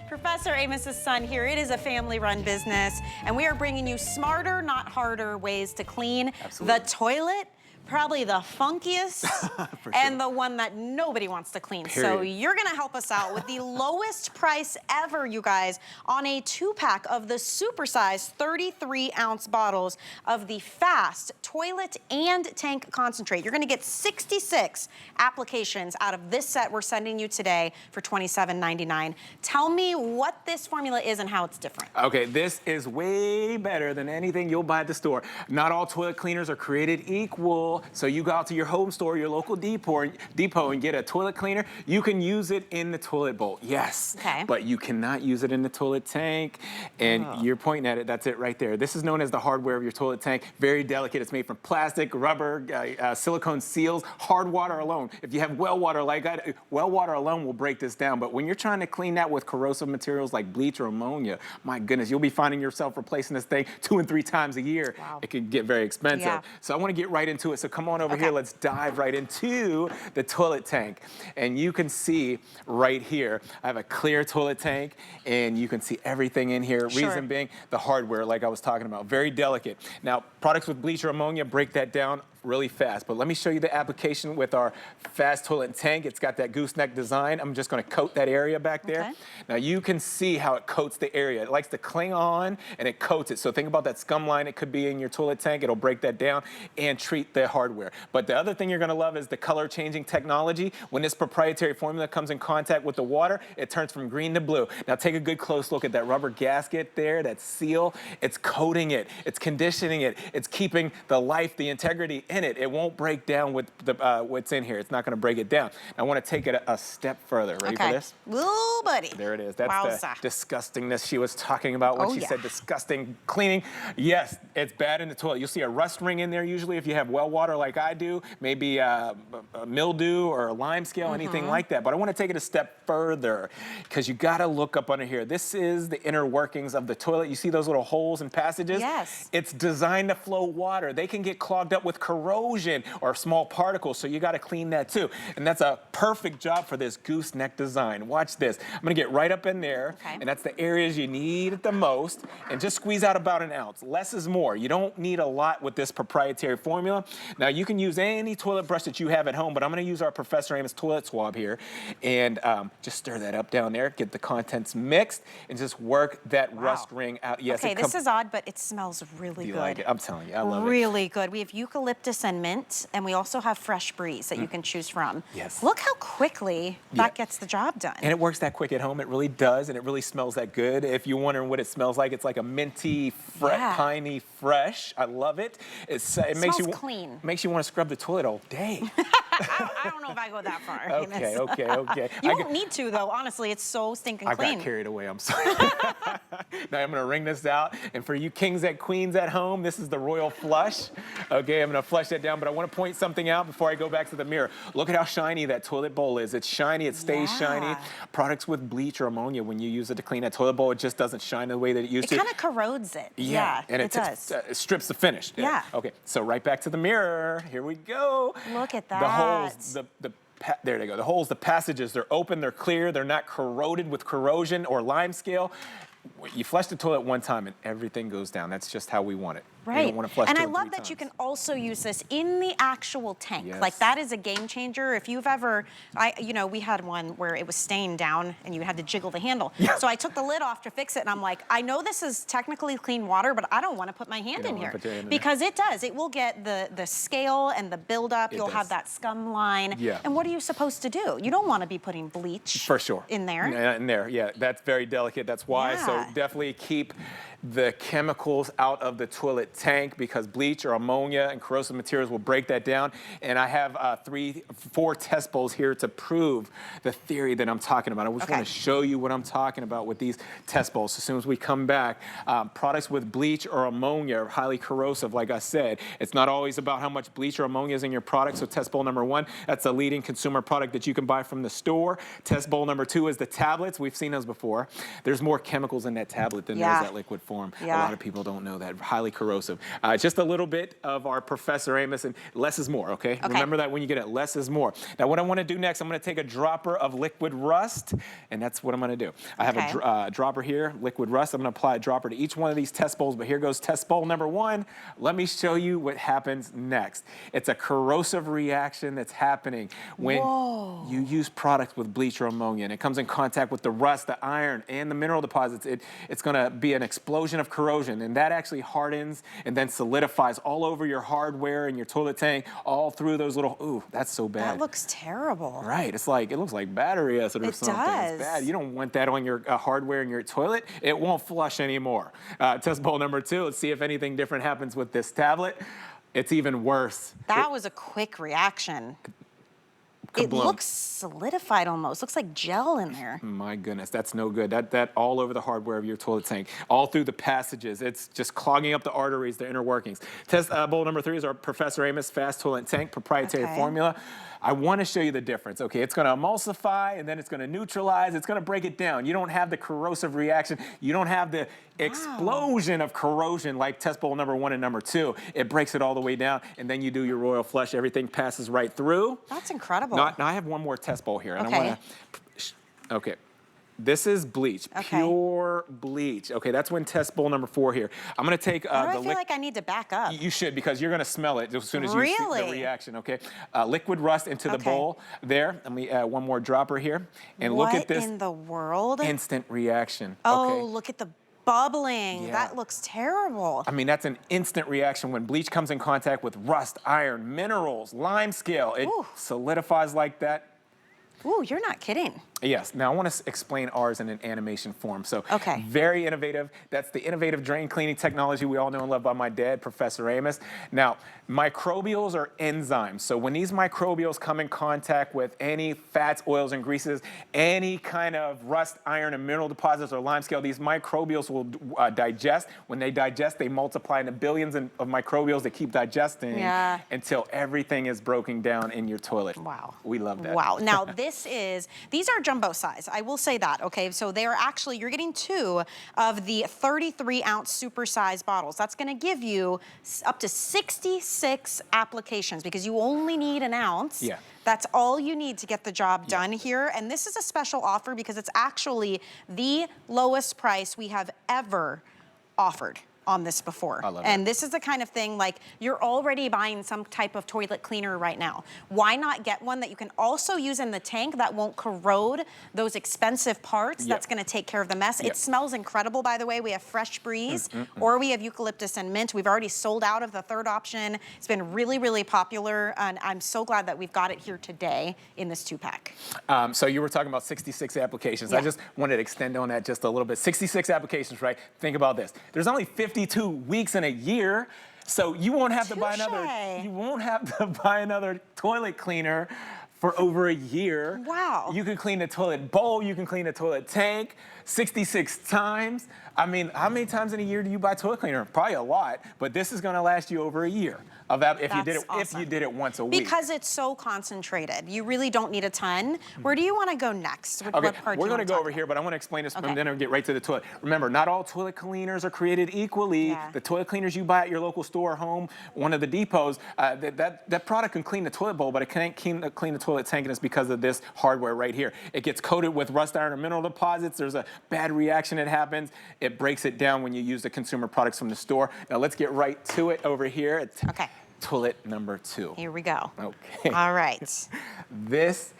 Professor Amos's son here. It is a family-run business, and we are bringing you smarter, not harder ways to clean the toilet. Probably the funkiest and the one that nobody wants to clean. So you're gonna help us out with the lowest price ever, you guys, on a 2-pack of the supersized 33-ounce bottles of the Fast Toilet and Tank Concentrate. You're gonna get 66 applications out of this set we're sending you today for $27.99. Tell me what this formula is and how it's different. Okay, this is way better than anything you'll buy at the store. Not all toilet cleaners are created equal. So you go out to your home store, your local depot and get a toilet cleaner. You can use it in the toilet bowl, yes. Okay. But you cannot use it in the toilet tank. And you're pointing at it, that's it right there. This is known as the hardware of your toilet tank. Very delicate, it's made from plastic, rubber, silicone seals, hard water alone. If you have well water like I do, well water alone will break this down. But when you're trying to clean that with corrosive materials like bleach or ammonia, my goodness, you'll be finding yourself replacing this thing 2 and 3 times a year. Wow. It can get very expensive. Yeah. So I want to get right into it. So come on over here, let's dive right into the toilet tank. And you can see right here, I have a clear toilet tank and you can see everything in here. Sure. Reason being, the hardware, like I was talking about, very delicate. Now, products with bleach or ammonia break that down really fast, but let me show you the application with our Fast Toilet and Tank. It's got that gooseneck design. I'm just gonna coat that area back there. Okay. Now you can see how it coats the area. It likes to cling on and it coats it. So think about that scum line. It could be in your toilet tank. It'll break that down and treat the hardware. But the other thing you're gonna love is the color changing technology. When this proprietary formula comes in contact with the water, it turns from green to blue. Now take a good close look at that rubber gasket there, that seal. It's coating it, it's conditioning it, it's keeping the life, the integrity in it. It won't break down with the, what's in here. It's not gonna break it down. I wanna take it a step further. Ready for this? Ooh, buddy. There it is. That's the disgustingness she was talking about when she said disgusting cleaning. Yes, it's bad in the toilet. You'll see a rust ring in there usually if you have well water like I do, maybe a mildew or a lime scale, anything like that. But I wanna take it a step further because you gotta look up under here. This is the inner workings of the toilet. You see those little holes and passages? Yes. It's designed to flow water. They can get clogged up with corrosion or small particles, so you gotta clean that too. And that's a perfect job for this gooseneck design. Watch this. I'm gonna get right up in there, and that's the areas you need it the most, and just squeeze out about 1 ounce. Less is more. You don't need a lot with this proprietary formula. Now you can use any toilet brush that you have at home, but I'm gonna use our Professor Amos toilet swab here, and just stir that up down there, get the contents mixed, and just work that rust ring out. Yes. Okay, this is odd, but it smells really good. Like it? I'm telling you, I love it. Really good. We have eucalyptus and mint, and we also have fresh breeze that you can choose from. Yes. Look how quickly that gets the job done. And it works that quick at home. It really does, and it really smells that good. If you're wondering what it smells like, it's like a minty, piney fresh. I love it. It makes you clean. Makes you want to scrub the toilet all day. I don't know if I go that far. Okay. You won't need to, though. Honestly, it's so stinking clean. I got carried away. I'm sorry. Now I'm going to wring this out. And for you kings and queens at home, this is the royal flush. Okay, I'm going to flush that down. But I want to point something out before I go back to the mirror. Look at how shiny that toilet bowl is. It's shiny. It stays shiny. Products with bleach or ammonia, when you use it to clean that toilet bowl, it just doesn't shine the way that it used to. It kind of corrodes it. Yeah, and it does. It strips the finish. Yeah. Okay, so right back to the mirror. Here we go. Look at that. The holes, there they go. The holes, the passages, they're open, they're clear, they're not corroded with corrosion or lime scale. You flush the toilet one time and everything goes down. That's just how we want it. Right. You don't want to flush and I it love that 3 times. you can also use this in the actual tank. Yes. Like that is a game changer. If you've ever, we had one where it was stained down and you had to jiggle the handle. Yeah. So I took the lid off to fix it and I'm like, I know this is technically clean water, but I don't want to put my hand in here. Because it does. It will get the scale and the buildup. You'll have that scum line. Yeah. And what are you supposed to do? You don't want to be putting bleach for sure in there. Yeah, that's very delicate. That's why. Yeah. So definitely keep the chemicals out of the toilet tank because bleach or ammonia and corrosive materials will break that down. And I have 4 test bowls here to prove the theory that I'm talking about. I just want to show you what I'm talking about with these test bowls. As soon as we come back, products with bleach or ammonia are highly corrosive, like I said. It's not always about how much bleach or ammonia is in your product. So test bowl number 1, that's a leading consumer product that you can buy from the store. Test bowl number 2 is the tablets. We've seen those before. There's more chemicals in that tablet than there is that liquid form. form. Yeah. A lot of people don't know that. Highly corrosive. Just a little bit of our Professor Amos, and less is more, okay? Remember that when you get it, less is more. Now, what I want to do next, I'm going to take a dropper of liquid rust, and that's what I'm going to do. I have a dropper here, liquid rust. I'm going to apply a dropper to each one of these test bowls, but here goes test bowl number 1. Let me show you what happens next. It's a corrosive reaction that's happening when you use products with bleach or ammonia, and it comes in contact with the rust, the iron, and the mineral deposits. It's going to be an explosion of corrosion, and that actually hardens and then solidifies all over your hardware and your toilet tank, all through those little, ooh, that's so bad. That looks terrible. Right, it's like, it looks like battery acid or something. Does. It's bad. You don't want that on your hardware in your toilet. It won't flush anymore. Test bowl number 2, let's see if anything different happens with this tablet. It's even worse. That was a quick reaction. It looks solidified almost. Looks like gel in there. My goodness, that's no good. That all over the hardware of your toilet tank, all through the passages. It's just clogging up the arteries, the inner workings. Test bowl number 3 is our Professor Amos Fast Toilet Tank proprietary formula. I want to show you the difference. Okay, it's going to emulsify, and then it's going to neutralize. It's going to break it down. You don't have the corrosive reaction. You don't have the explosion of corrosion like test bowl number 1 and number 2. It breaks it all the way down, and then you do your royal flush. Everything passes right through. That's incredible. Now I have one more test bowl here, and I want to. Okay. This is bleach, pure bleach. Okay, that's when test bowl number 4 here. I'm gonna take I feel like I need to back up. You should, because you're gonna smell it as soon as you see the reaction, okay? Liquid rust into the bowl there. Let me add one more dropper here. And look at this. What in the world? Instant reaction. Oh, look at the bubbling. Yeah. That looks terrible. I mean, that's an instant reaction when bleach comes in contact with rust, iron, minerals, lime scale. It solidifies like that. Ooh, you're not kidding. Yes. Now, I want to explain ours in an animation form. So, Okay. Very innovative. That's the innovative drain cleaning technology we all know and love by my dad, Professor Amos. Now, microbials are enzymes. So, when these microbials come in contact with any fats, oils, and greases, any kind of rust, iron, and mineral deposits or lime scale, these microbials will digest. When they digest, they multiply into billions of microbials that keep digesting until everything is broken down in your toilet. Wow. We love that. Wow. Now, these are jumbo size. I will say that, okay? So they are actually, you're getting 2 of the 33-ounce supersized bottles. That's gonna give you up to 66 applications because you only need an ounce. Yeah. That's all you need to get the job done here. And this is a special offer because it's actually the lowest price we have ever offered on this before. I love and it. This is the kind of thing, like, you're already buying some type of toilet cleaner right now. Why not get one that you can also use in the tank that won't corrode those expensive parts? That's gonna take care of the mess. It smells incredible, by the way. We have fresh breeze, or we have eucalyptus and mint. We've already sold out of the third option. It's been really, really popular, and I'm so glad that we've got it here today in this 2-pack. So you were talking about 66 applications. I just wanted to extend on that just a little bit. 66 applications, right? Think about this. There's only 52 weeks in a year, so you won't have to buy another. You won't have to buy another toilet cleaner for over a year. Wow. You can clean the toilet bowl. You can clean the toilet tank 66 times. I mean, how many times in a year do you buy toilet cleaner? Probably a lot, but this is going to last you over a year. If you did it once a week. Because it's so concentrated. You really don't need a ton. Where do you want to go next? What part we're going to go over here, but I want to explain this, and then I'll get right to the toilet. Remember, not all toilet cleaners are created equally. The toilet cleaners you buy at your local store or home, one of the depots, that product can clean the toilet bowl, but it can't clean the toilet tank, and it's because of this hardware right here. It gets coated with rust, iron, and mineral deposits. There's a bad reaction that happens. It breaks it down when you use the consumer products from the store. Now let's get right to it over here. Toilet number 2. Here we go. Okay. All right. This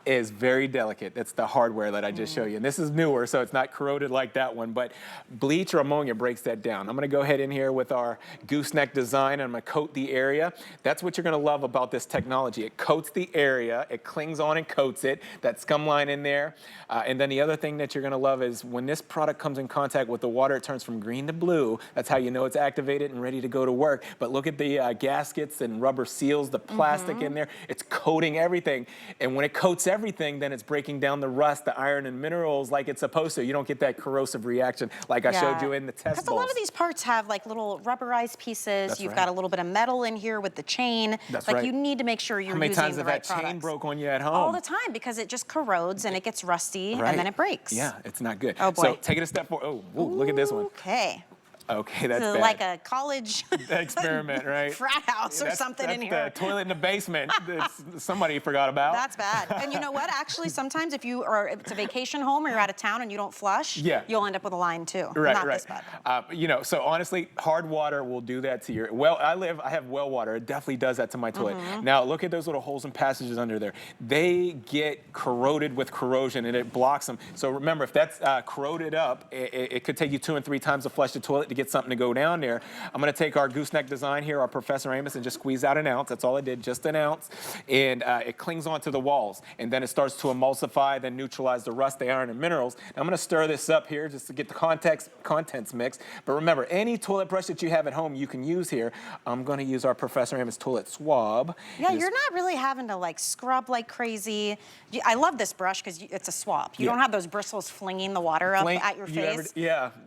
is very delicate. That's the hardware that I just showed you. And this is newer, so it's not corroded like that one, but bleach or ammonia breaks that down. I'm gonna go ahead in here with our gooseneck design, and I'm gonna coat the area. That's what you're gonna love about this technology. It coats the area, it clings on and coats it, that scum line in there. And then the other thing that you're gonna love is when this product comes in contact with the water, it turns from green to blue. That's how you know it's activated and ready to go to work. But look at the gaskets and rubber seals, the plastic in there. It's coating everything. And when it coats everything, then it's breaking down the rust, the iron, and minerals like it's supposed to. You don't get that corrosive reaction like I showed you in the test bowls. Because a lot of these parts have like little rubberized pieces. You've got a little bit of metal in here with the chain. You need to make sure you're using the right products. How many times has that chain broke on you at home? All the time, because it just corrodes and it gets rusty and then it breaks. Yeah, it's not good. Oh boy. So take it a step forward. Oh, look at this one. Okay. Okay, that's So bad. like a college experiment, right? frat house or something in here. That's the toilet in the basement that somebody forgot about. That's bad. And you know what? Actually, sometimes if it's a vacation home or you're out of town and you don't flush, you'll end up with a line too. Right, Not right. this bad. You know, so honestly, hard water will do that to your, well, I have well water. It definitely does that to my toilet. Now, look at those little holes and passages under there. They get corroded with corrosion and it blocks them. So remember, if that's corroded up, it could take you 2 and 3 times to flush the toilet to get something to go down there. I'm gonna take our gooseneck design here, our Professor Amos, and just squeeze out an ounce. That's all I did, just an ounce. And it clings onto the walls. And then it starts to emulsify, then neutralize the rust, the iron, and minerals. Now I'm gonna stir this up here just to get the contents mixed. But remember, any toilet brush that you have at home, you can use here. I'm gonna use our Professor Amos toilet swab. Yeah, you're not really having to like scrub like crazy. I love this brush because it's a swab. You don't have those bristles flinging the water up at your face.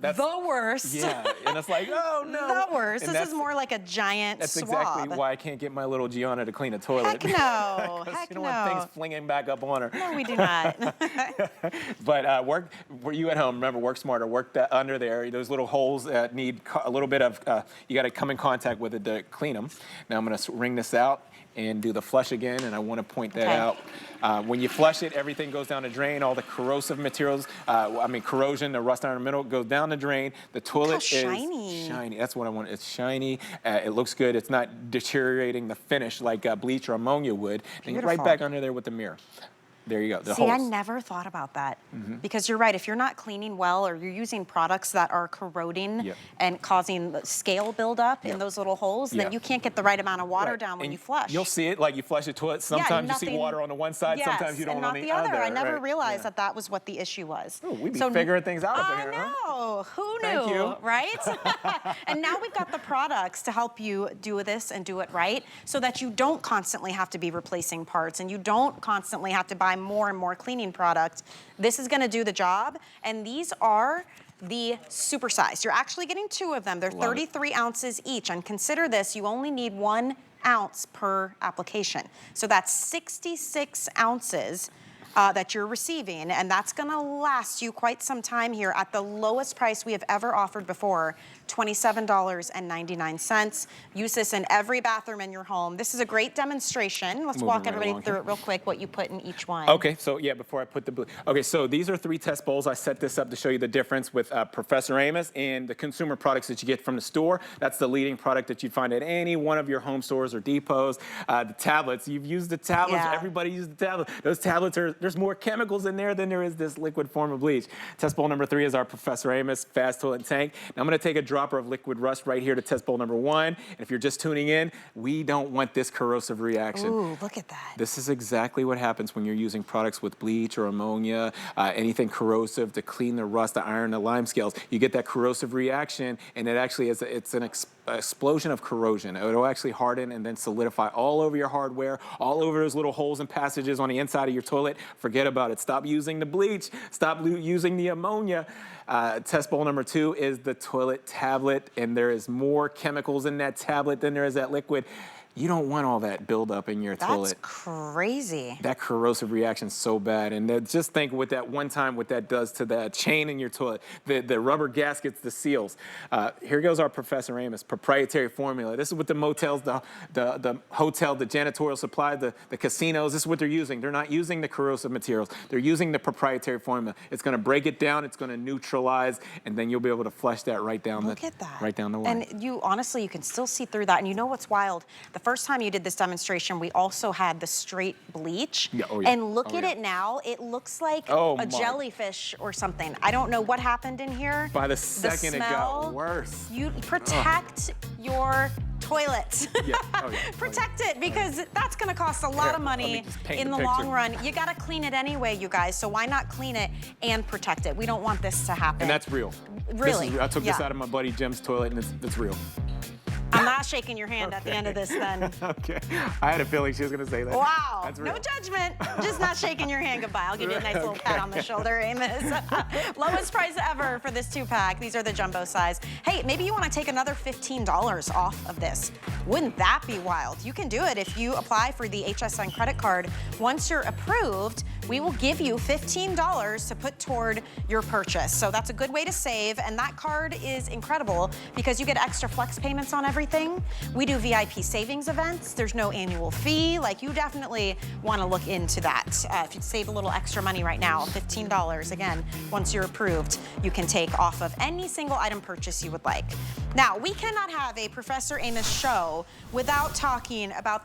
That's the worst. Yeah, and it's like, oh no. The worst. This is more like a giant swab. That's exactly why I can't get my little Gianna to clean a toilet. Heck no. Heck you don't want things flinging back up on her. No, we do not. But were you at home? Remember, work smarter. Work that under there. Those little holes need a little bit of. You got to come in contact with it to clean them. Now I'm going to wring this out and do the flush again, and I want to point that out. When you flush it, everything goes down the drain. All the corrosive materials, corrosion, the rust, iron, mineral goes down the drain. The toilet is shiny. That's what I want. It's shiny. It looks good. It's not deteriorating the finish like bleach or ammonia would. Then you're right back under there with the mirror. There you go. See, I never thought about that because you're right. If you're not cleaning well or you're using products that are corroding and causing scale buildup in those little holes, then you can't get the right amount of water down when you flush. You'll see it like you flush a toilet. Sometimes you see water on the one side, sometimes you don't on the other. I never realized that was what the issue was. Oh, we be figuring things out up here, I know. Who knew? Thank you. Right? And now we've got the products to help you do this and do it right so that you don't constantly have to be replacing parts and you don't constantly have to buy more and more cleaning products. This is gonna do the job, and these are the supersized. You're actually getting 2 of them. They're 33 ounces each, and consider this, you only need 1 ounce per application. So that's 66 ounces that you're receiving, and that's gonna last you quite some time here at the lowest price we have ever offered before, $27.99. Use this in every bathroom in your home. This is a great demonstration. Let's walk everybody through it real quick, what you put in each one. Okay, so before I put the blue. Okay, so these are 3 test bowls. I set this up to show you the difference with Professor Amos and the consumer products that you get from the store. That's the leading product that you'd find at any one of your home stores or depots. The tablets, you've used the tablets. Everybody used the tablets. Those tablets there's more chemicals in there than there is this liquid form of bleach. Test bowl number 3 is our Professor Amos fast toilet tank. Now I'm gonna take a dropper of liquid rust right here to test bowl number 1. And if you're just tuning in, we don't want this corrosive reaction. Ooh, look at that. This is exactly what happens when you're using products with bleach or ammonia, anything corrosive to clean the rust, the iron, the lime scales. You get that corrosive reaction, and it actually is it's an explosion of corrosion. It'll actually harden and then solidify all over your hardware, all over those little holes and passages on the inside of your toilet. Forget about it. Stop using the bleach. Stop using the ammonia. Test bowl number 2 is the toilet tablet, and there is more chemicals in that tablet than there is that liquid. You don't want all that buildup in your toilet. That's crazy. That corrosive reaction's so bad. And just think what that does to the chain in your toilet, the rubber gaskets, the seals. Here goes our Professor Amos proprietary formula. This is what the motels, the hotel, the janitorial supply, the casinos, this is what they're using. They're not using the corrosive materials. They're using the proprietary formula. It's gonna break it down, it's gonna neutralize, and then you'll be able to flush that right down the line. And honestly, you can still see through that. And you know what's wild? The first time you did this demonstration, we also had the straight bleach. And look at it now. It looks like a jellyfish or something. I don't know what happened in here. By the second, it got worse. You protect your toilet. Protect it, because that's gonna cost a lot of money in the long run. You gotta clean it anyway, you guys, so why not clean it and protect it? We don't want this to happen. And that's real. Really? I took this out of my buddy Jim's toilet, and it's real. I'm not shaking your hand at the end of this then. Okay. I had a feeling she was going to say that. Wow. That's real. No judgment. Just not shaking your hand goodbye. I'll give you a nice little pat on the shoulder, Amos. Lowest price ever for this 2-pack. These are the jumbo size. Hey, maybe you want to take another $15 off of this. Wouldn't that be wild? You can do it if you apply for the HSN credit card. Once you're approved, we will give you $15 to put toward your purchase. So that's a good way to save, and that card is incredible because you get extra flex payments on everything. We do VIP savings events. There's no annual fee. Like, you definitely want to look into that. If you save a little extra money right now, $15, again, once you're approved, you can take off of any single item purchase you would like. Now, we cannot have a Professor Amos show without talking about